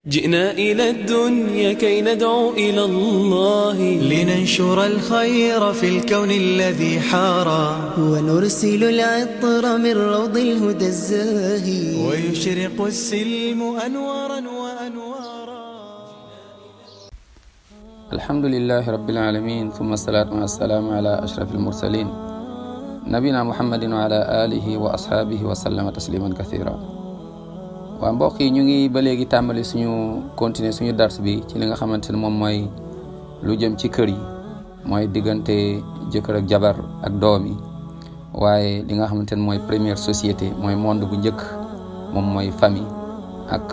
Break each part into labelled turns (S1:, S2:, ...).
S1: جئنا إلى الدنيا كي ندعو إلى الله
S2: لننشر الخير في الكون الذي حارى
S3: ونرسل العطر من روض الهدى الزاهي
S2: ويشرق السلم أنوارا وأنوارا.
S4: الحمد لله رب العالمين ثم الصلاة والسلام على أشرف المرسلين نبينا محمد وعلى آله وأصحابه وسلم تسليما كثيرا. waa mbokk yi ñu ngi ba léegi tàmbali continuer suñu dars bi ci li nga xamante ne moom mooy lu jëm ci kër yi mooy diggante jëkkër ak jabar ak doom yi waaye li nga xamante ne mooy première société mooy monde bu njëkk moom mooy famille ak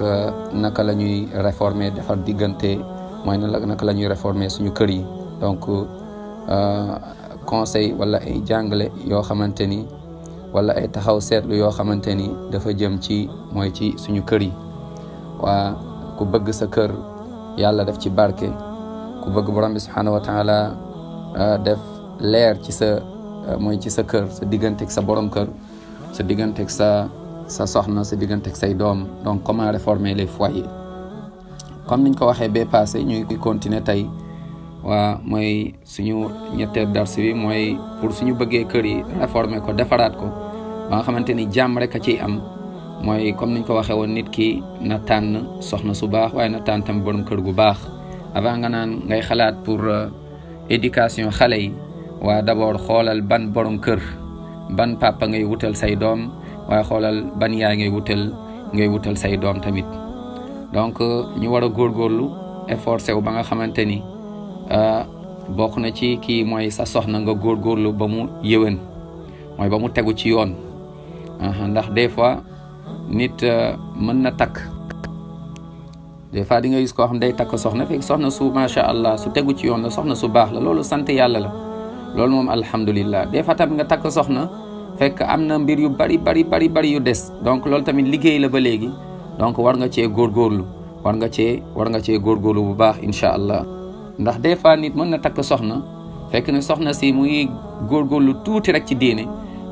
S4: naka la ñuy réformer defar diggante mooy naka la ñuy réformer suñu kër yi. donc conseil wala ay jàngale yoo xamante ni wala ay taxaw seetlu yoo xamante ni dafa jëm ci mooy ci suñu kër yi. waa ku bëgg sa kër yàlla def ci barke, ku bëgg borom bi subhanahu wa taala def leer ci sa mooy ci sa kër, sa digganteeg sa borom kër, sa digganteeg sa soxna, sa digganteeg say doom. donc comment réformer les foyers, comme niñ ko waxee bee passé ñu ngi continuer tey. waa mooy suñu ñetteel dars bi mooy pour suñu bëggee kër yi réformer ko defaraat ko ba nga xamante ni jàmm rek a ciy am. mooy comme niñ ko waxee woon, nit ki na tànn soxna su baax waaye na tànn tam borom kër gu baax avant nga naan ngay xalaat pour éducation xale yi. waa d'abord xoolal ban borom kër, ban papa ngay wutal say doom, waaye xoolal ban yaay ngay wutal say doom tamit. donc ñu war a góorgóorlu efforcé wu ba nga xamante ni bokk na ci kii mooy sa soxna nga góorgóorlu ba mu yëwén, mooy ba mu tegu ci yoon. ndax des fois nit mën na takk, des fois di nga gis koo xam day takk soxna fekk soxna su macha allah su tegu ci yoon la, soxna su baax la, loolu sant yàlla la, loolu moom alhamdulillah. des fois tamit nga takk soxna fekk am na mbir yu bari yu des, donc loolu tamit liggéey la ba léegi. donc war nga cee góorgóorlu bu baax incha allah. ndax des fois nit mën na takk soxna fekk ne soxna si muy góorgóorlu tuuti rek ci diine.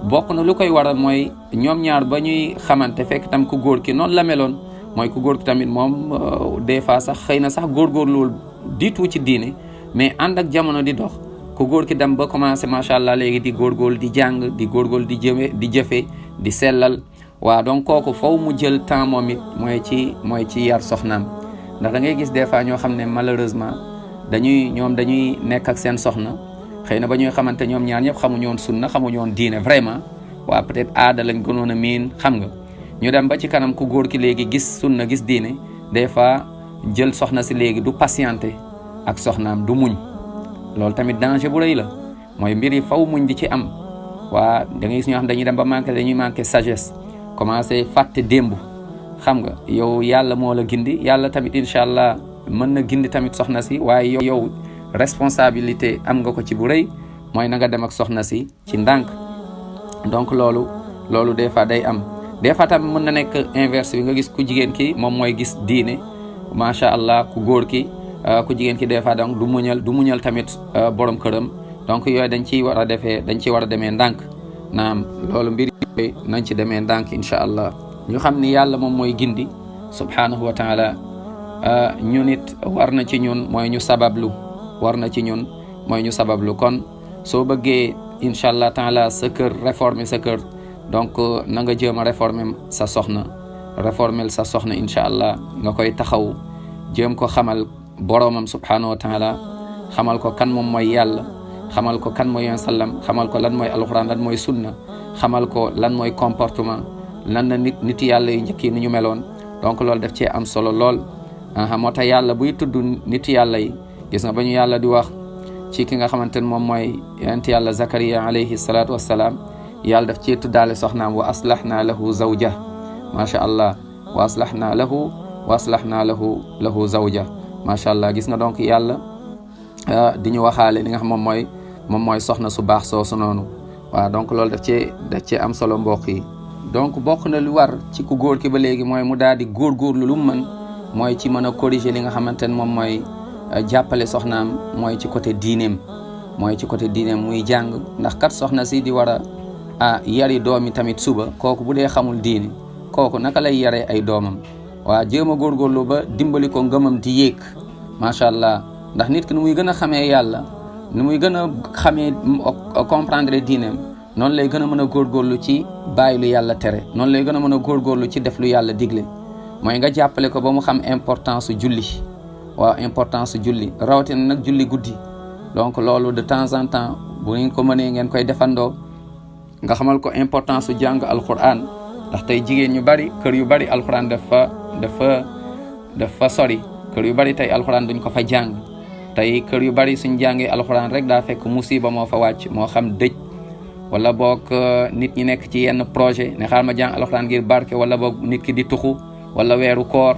S4: bokk na lu koy waral mooy ñoom ñaar ba ñuy xamante fekk tam ku góor ki noonu la meloon, mooy ku góor ki tamit moom des fois sax xëy na sax góorgóorluwul di tuuti ci diine, mais ànd ak jamono di dox ku góor ki dem ba commencé macha allah léegi di góorgóorlu di jàng, di góorgóorlu di jëfe di sellal. waaw donc kooku faw mu jël temps moom it mooy ci yar soxnaam. ndax da ngay gis des fois ñoo xam ne malheureusement dañuy nekk ak seen soxna, xëy na ba ñuy xamante ñoom ñaar ñëpp xamuñu woon sunna, xamuñu woon diine vraiment. waa peut-être aada lañ gënoon a miin, xam nga. ñu dem ba ci kanam ku góor ki léegi gis sunna gis diine, des fois jël soxna si léegi du patienté ak soxnaam, du muñ. loolu tamit danger bu rëy la, mooy mbir yi faw muñ di ci am. waa da ngay gis ñoo xam dañuy dem ba dañuy manqué sagesse, commencé fàtte démb. xam nga yow yàlla moo la gindi, yàlla tamit incha allah mën na gindi tamit soxna si, waaye yow responsabilité am nga ko ci bu rëy, mooy na nga dem ak soxna si ci ndànk. donc loolu des fois day am. des fois tamit mën na nekk inverse bi, nga gis ku jigéen ki moom mooy gis diine macha allah, ku góor ki ku jigéen ki des fois donc du muñal tamit borom këram. donc yooyu dañ ciy war a demee ndànk. naam loolu mbir yooyu nañ ci demee ndànk incha allah. ñu xam ni yàlla moom mooy gindi subhanahu wa taala. ñun it war na ci ñun mooy ñu sabablu, kon soo bëggee incha allah taala sa kër réformer sa kër, donc na nga jéem a réformer sa soxna incha allah. nga koy taxaw jéem ko xamal boromam subhanahu wa taala, xamal ko kan moom mooy yàlla, xamal ko kan mooy sallam, xamal ko lan mooy alquran, lan mooy sunna, xamal ko lan mooy comportement, lan la nit yàlla yu njëkk yi ni ñu meloon. donc loolu daf cee am solo lool. moo tax yàlla buy tudd nit yàlla yi, gis nga ba ñu yàlla di wax ci ki nga xamante ne moom mooy yonent yàlla Zakariya alayhi salaatu wassalaam, yàlla daf cee tuddaale soxnaam wa aslahna lahu zawja, macha allah. wa aslahna lahu zawja, macha allah. gis nga donc yàlla di ñu waxaale li nga xam moom mooy soxna su baax soosu noonu. waaw donc loolu daf cee am solo mbokk yi. donc bokk na lu war ci ku góor ki ba léegi mooy mu daal di góorgóorlu lu mu mën, mooy ci mën a corriger li nga xamante ne moom mooy jàppale soxnaam, mooy ci côté diineem muy jàng. ndax kat soxna si di war a yari doomi tamit suba, kooku bu dee xamul diine kooku naka lay yaree ay doomam. waa jéem a góorgóorlu ba dimbali ko ngëmam di yéeg macha allah ndax nit ki nu muy gën a xamee yàlla nu muy gën a xamee comprendre diineem noonu lay gën a mën a góorgóorlu ci bàyyi lu yàlla tere noonu lay gën a mën a góorgóorlu ci def lu yàlla digle mooy nga jàppale ko ba mu xam importance su julli waaw importance su julli rawatina nag julli guddi donc loolu de temps en temps bu ngeen ko mënee ngeen koy defandoo nga xamal ko importance su jàng alquran ndax tey jigéen ñu bari kër yu bari alquran dafa sori kër yu bari tey alquran duñ ko fa jàng tey kër yu bari suñ jàngee alquran rek daa fekk musiba moo fa wàcc moo xam dëj wala boog nit ñi nekk ci yenn projet ne xaar ma jàng alquran ngir barke wala boog nit ki di tuxu wala weeru koor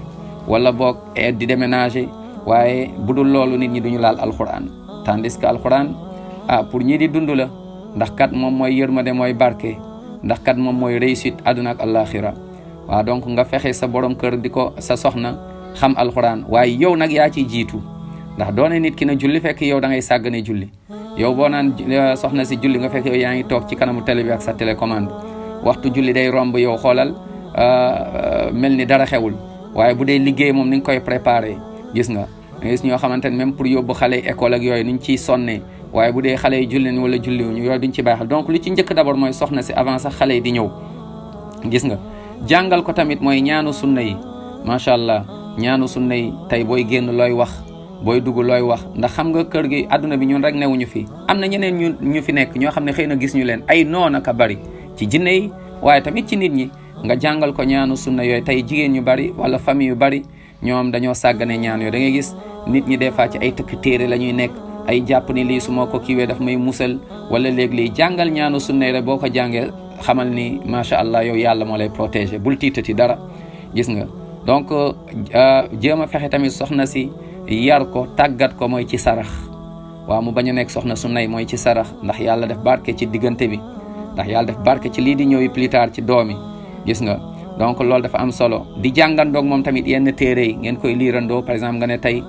S4: wala boog di déménager waaye bu dul loolu nit ñi duñu laal alquran tandis que alquran pour ñii di dund la ndax kat moom mooy yërmande mooy barke ndax kat moom mooy réussite àdduna ak àllaaxira waaw donc nga fexe sa borom kër di ko sa soxna xam alquran waaye yow nag yaa ciy jiitu ndax doone nit ki na julli fekk yow da ngay sàggane julli yow boo naan soxna si julli nga fekk yow yaa ngi toog ci kanamu télé bi ak sa télécommande waxtu julli day romb yow xoolal mel ni dara xewul waaye bu dee liggéey moom ni nga koy préparé gis nga gis ñoo xamante ne même pour yóbbu xale yi école ak yooyu ni ñu ciy sonnee waaye bu dee xale yi julli ni wala julliwuñu yooyu duñ ci bàyyi xel donc li ci njëkk d'abord mooy soxna si avant sax xale yi di ñëw gis nga jàngal ko tamit mooy ñaanu sunna yi macha allah ñaanu sunna yi tey booy génn looy wax booy dugg looy wax ndax xam nga kër gi àdduna bi ñun rek newuñu fi am na ñeneen ñu fi nekk ñoo xam ne xëy na gis ñu leen ay noon ak a bari ci jinne yi waaye tamit ci nit ñi nga jàngal ko ñaanu sunna yooyu tey jigéen ñu bari wala famille yu bari ñoom dañoo sàggane ñaan yooyu da ngay gis nit ñi des fois ci ay tëkk téere la ñuy nekk ay jàpp ni lii su ma ko kiiwee daf may musal wala léegi lii jàngal ñaanu sunna rek boo ko jàngee xamal ni macha allah yow yàlla moo lay protéger bul tiitati dara gis nga donc jéem a fexe tamit soxna si yar ko tàggat ko mooy ci sarax waaw mu bañ a nekk soxna su nay mooy ci sarax ndax yàlla def barke ci diggante bi ndax yàlla def barke ci lii di ñëw plus tard ci doomi gis nga donc loolu dafa am solo di jàngandoog moom tamit yenn téere yi ngeen koy liirandoo par exemple nga ne tey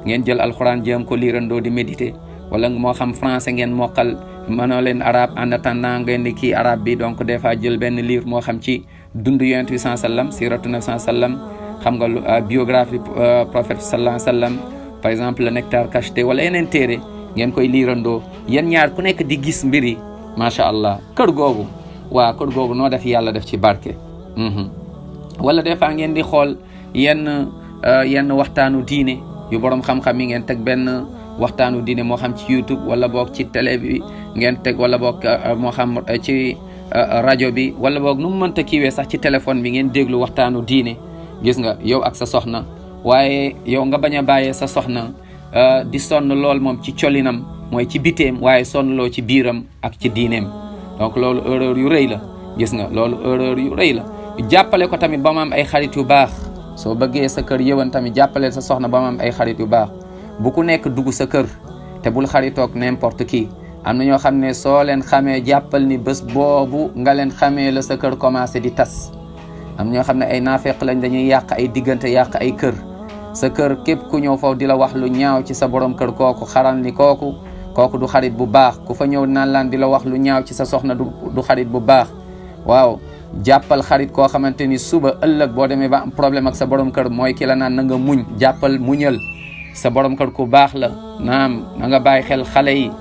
S4: ngeen jël alxuraan jéem ko liirandoo di méditer wala moo xam français ngeen mokkal mënoo leen arabe en attendant ngeen di kii arabe bi donc des fois jël benn livre moo xam ci dund yonent bi sallam siratu nabi sallam xam nga biographie prophète sallallahu alayhi wasallam par exemple le nectar cacheté wala yeneen téere ngeen koy liirandoo yéen ñaar ku nekk di gis mbir yi macha allah kër googu noo def yàlla def ci barke. wala des fois ngeen di xool yenn waxtaanu diine yu borom xam-xam yi ngeen teg benn waxtaanu diine moo xam ci YouTube wala boog ci télé bi ngeen teg wala boog moo xam ci rajo bi wala boog nu mu mënta kiiwee sax ci téléphone bi ngeen déglu waxtaanu diine gis nga yow ak sa soxna waaye yow nga bañ a bàyyee sa soxna di sonn lool moom ci colinam mooy ci biteem waaye sonn loo ci biiram ak ci diineem donc loolu erreur yu rëy la gis nga loolu erreur yu rëy la jàppale ko tamit ba mu am ay xarit yu baax soo bëggee sa kër yëwan tamit jàppaleel sa soxna ba mu am ay xarit yu baax bu ku nekk dugg sa kër te bul xaritoog n'importe qui am na ñoo xam ne soo leen xamee jàppal ni bés boobu nga leen xamee la sa kër commencé di tas am ñoo xam ne ay naafeq lañ dañuy yàq ay diggante yàq ay kër sa kër képp ku ñëw foofu di la wax lu ñaaw ci sa borom kër kooku xaral ni kooku du xarit bu baax ku fa ñëw naan laan di la wax lu ñaaw ci sa soxna du xarit bu baax waaw jàppal xarit koo xamante ni suba ëllëg boo demee ba am problème ak sa borom kër mooy ki la naan na nga muñ jàppal muñal sa borom kër ku baax la naam na nga bàyyi xel xale yi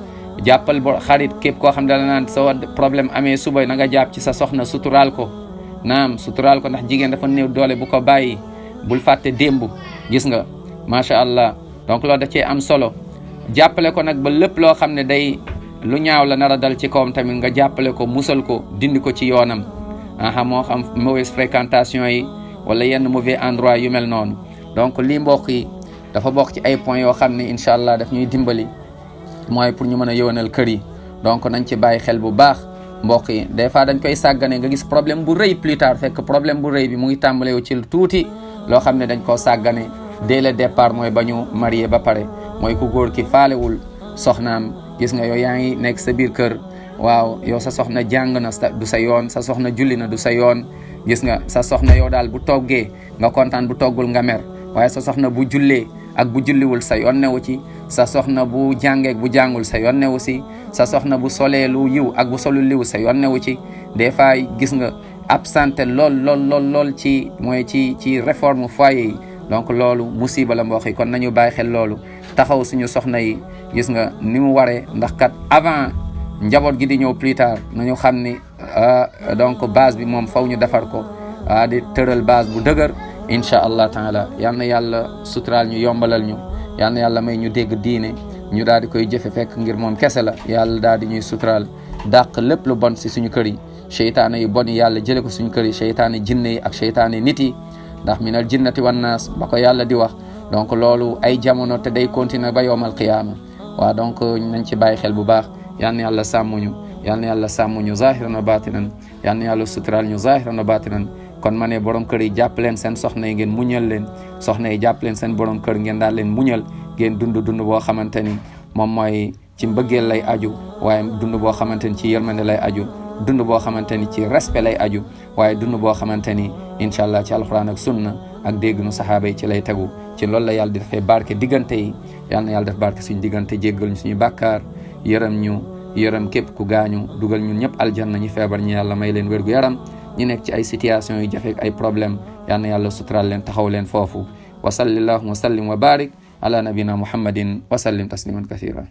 S4: jàppal xarit képp koo xam ne dala naan soo problème amee suba na nga jàpp ci sa soxna suturaal ko naam suturaal ko ndax jigéen dafa néew doole bu ko bàyyi bul fàtte démb gis nga macha allah donc loolu da cee am solo jàppale ko nag ba lépp loo xam ne day lu ñaaw la nar a dal ci kawam tamit nga jàppale ko musal ko dindi ko ci yoonam moo xam mauvaise fréquentation yi wala yenn mauvais endroit yu mel noonu donc lii mbokk yi dafa bokk ci ay points yoo xam ne incha allah daf ñuy dimbali mooy pour ñu mën a yëwanal kër yi donc nañ ci bàyyi xel bu baax mbokk yi des fois dañ koy sàggane nga gis problème bu rëy plus tard fekk problème bu rëy bi mu ngi tàmbalewu ci tuuti loo xam ne dañ koo sàggane dès le départ mooy ba ñu marié ba pare mooy ku góor ki faalewul soxnaam gis nga yow yaa ngi nekk sa biir kër waaw yow sa soxna jàng na du sa yoon sa soxna julli na du sa yoon gis nga sa soxna yow daal bu toggee nga kontaan bu toggul nga mer waaye sa soxna bu jullee ak bu julliwul sa yoon newu ci sa soxna bu jàngeek bu jàngul sa yoon newu si sa soxna bu solee lu yiw ak bu solul liw sa yoon newu ci des fois gis nga absenté lool ci mooy ci réforme foyer yi donc loolu musiba la mbokk yi kon nañu bàyyi xel loolu taxaw suñu soxna yi gis nga ni mu waree ndax kat avant njaboot gi di ñëw plus tard nañu xam ni donc base bi moom faw ñu defar ko di tëral base bu dëgër incha allah taala yal na yàlla suturaal ñu yombalal ñu yal na yàlla may ñu dégg diine ñu daal di koy jëfe fekk ngir moom kese la yàlla daal di ñuy suturaal dàq lépp lu bon si suñu kër yi seytaane yu bon yi yàlla jële ko suñu kër yi seytaane jinne yi ak seytaane nit yi ndax minal jinnati wan naas ba ko yàlla di wax donc loolu ay jamono te day continuer ba yowmal qiyaama waaw donc nañ ci bàyyi xel bu baax yal na yàlla sàmmuñu yal na yàlla sàmmuñu zahiran wa batinan yal na yàlla suturaal ñu zahiran wa batinan kon ma ne borom kër yi jàpp leen seen soxna yi ngeen muñal leen soxna yi jàpp leen seen borom kër ngeen daal leen muñal ngeen dund boo xamante ni moom mooy ci mbëggeel lay aju waaye dund boo xamante ni ci yërmande lay aju dund boo xamante ni ci respect lay aju waaye dund boo xamante ni incha allah ci alquran ak sunna ak dégg nu saxaaba yi ci lay tegu ci loolu la yàlla di defee barke diggante yi yal na yàlla def barke suñu diggante jéggal ñu suñu bàkkaar yërëm képp ku gaañu dugal ñun ñëpp aljanna ñu feebar ñi yàlla may leen wérgu yaram ñi nekk ci ay situation yu jafe ay problème yal na yàlla suturaal leen taxaw leen foofu wa sallallahu wa sallim wa barik ala nabina muhammadin wa sallim tasliman kathira